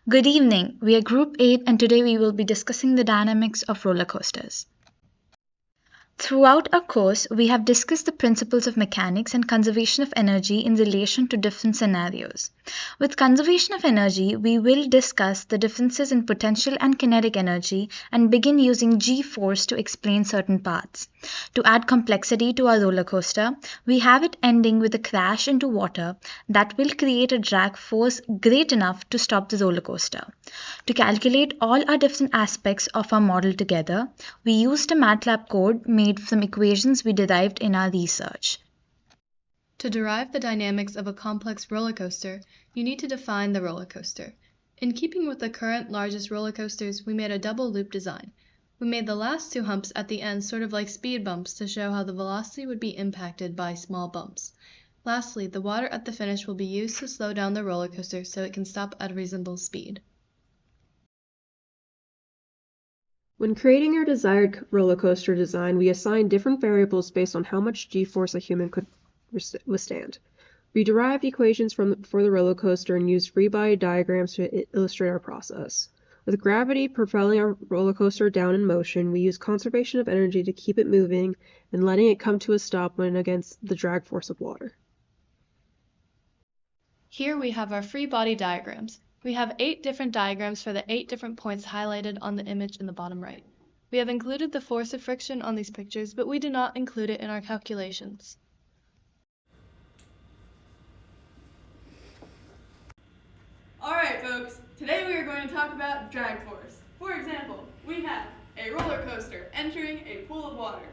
Good evening. We are Group 8 and today we will be discussing the dynamics of roller coasters. Throughout our course, we have discussed the principles of mechanics and conservation of energy in relation to different scenarios. With conservation of energy, we will discuss the differences in potential and kinetic energy and begin using G-force to explain certain parts. To add complexity to our roller coaster, we have it ending with a crash into water that will create a drag force great enough to stop the roller coaster. To calculate all our different aspects of our model together, we used a MATLAB code made from equations we derived in our research. To derive the dynamics of a complex roller coaster, you need to define the roller coaster. In keeping with the current largest roller coasters, we made a double loop design. We made the last two humps at the end sort of like speed bumps to show how the velocity would be impacted by small bumps. Lastly, the water at the finish will be used to slow down the roller coaster so it can stop at a reasonable speed. When creating our desired roller coaster design, we assigned different variables based on how much G-force a human could withstand. We derived equations for the roller coaster and used free body diagrams to illustrate our process. With gravity propelling our roller coaster down in motion, we used conservation of energy to keep it moving and letting it come to a stop when against the drag force of water. Here we have our free body diagrams. We have 8 different diagrams for the 8 different points highlighted on the image in the bottom right. We have included the force of friction on these pictures, but we did not include it in our calculations. Alright folks, today we are going to talk about drag force. For example, we have a roller coaster entering a pool of water.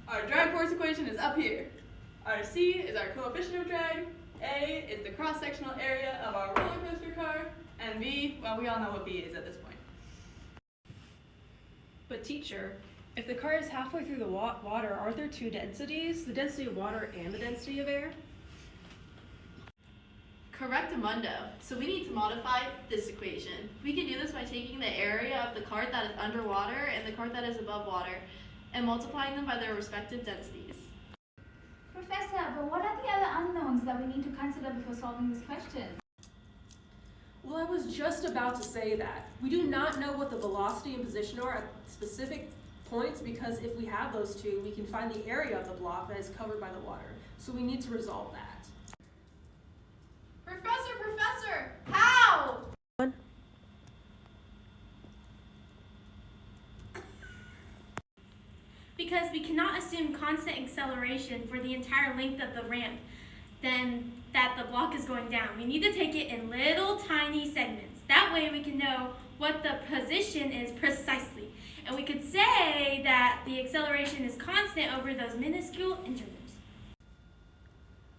Our drag force equation is up here. Our C is our coefficient of drag, A is the cross-sectional area of our roller coaster car, and B, well, we all know what B is at this point. But teacher, if the car is halfway through the water, aren't there two densities? The density of water and the density of air? Correctamundo. So we need to modify this equation. We can do this by taking the area of the cart that is underwater and the cart that is above water and multiplying them by their respective densities. Professor, but what are the other unknowns that we need to consider before solving this question? Well, I was just about to say that. We do not know what the velocity and position are at specific points because if we have those two, we can find the area of the block that is covered by the water. So we need to resolve that. Professor, how? Because we cannot assume constant acceleration for the entire length of the ramp, then that the block is going down. We need to take it in little tiny segments. That way we can know what the position is precisely. And we could say that the acceleration is constant over those minuscule intervals.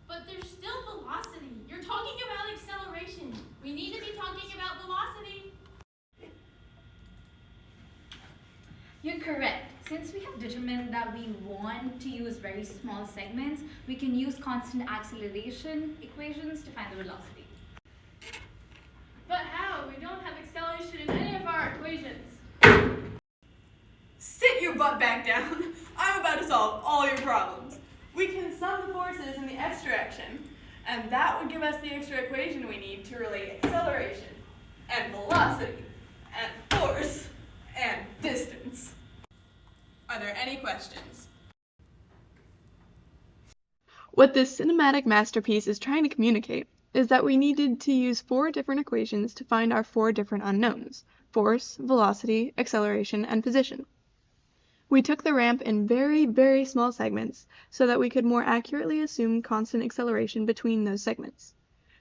But there's still velocity. You're talking about acceleration. We need to be talking about velocity. You're correct. Since we have determined that we want to use very small segments, we can use constant acceleration equations to find the velocity. But how? We don't have acceleration in any of our equations. Sit your butt back down. I'm about to solve all your problems. We can sum the forces in the x direction, and that would give us the extra equation we need to relate acceleration, and velocity, and force, and distance. Are there any questions? What this cinematic masterpiece is trying to communicate is that we needed to use 4 different equations to find our 4 different unknowns: force, velocity, acceleration, and position. We took the ramp in very, very small segments so that we could more accurately assume constant acceleration between those segments.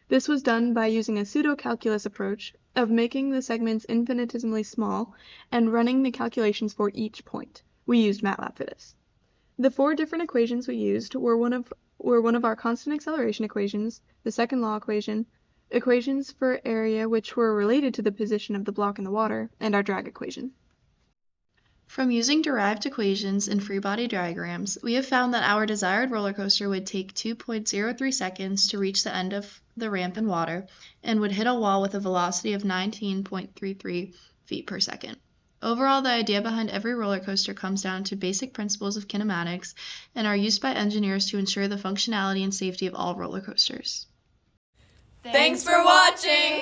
This was done by using a pseudo-calculus approach of making the segments infinitesimally small and running the calculations for each point. We used MATLAB for this. The 4 different equations we used were one of our constant acceleration equations, the second law equation, equations for area which were related to the position of the block in the water, and our drag equation. From using derived equations and free body diagrams, we have found that our desired roller coaster would take 2.03 seconds to reach the end of the ramp in water and would hit a wall with a velocity of 19.33 feet per second. Overall, the idea behind every roller coaster comes down to basic principles of kinematics and are used by engineers to ensure the functionality and safety of all roller coasters. Thanks for watching!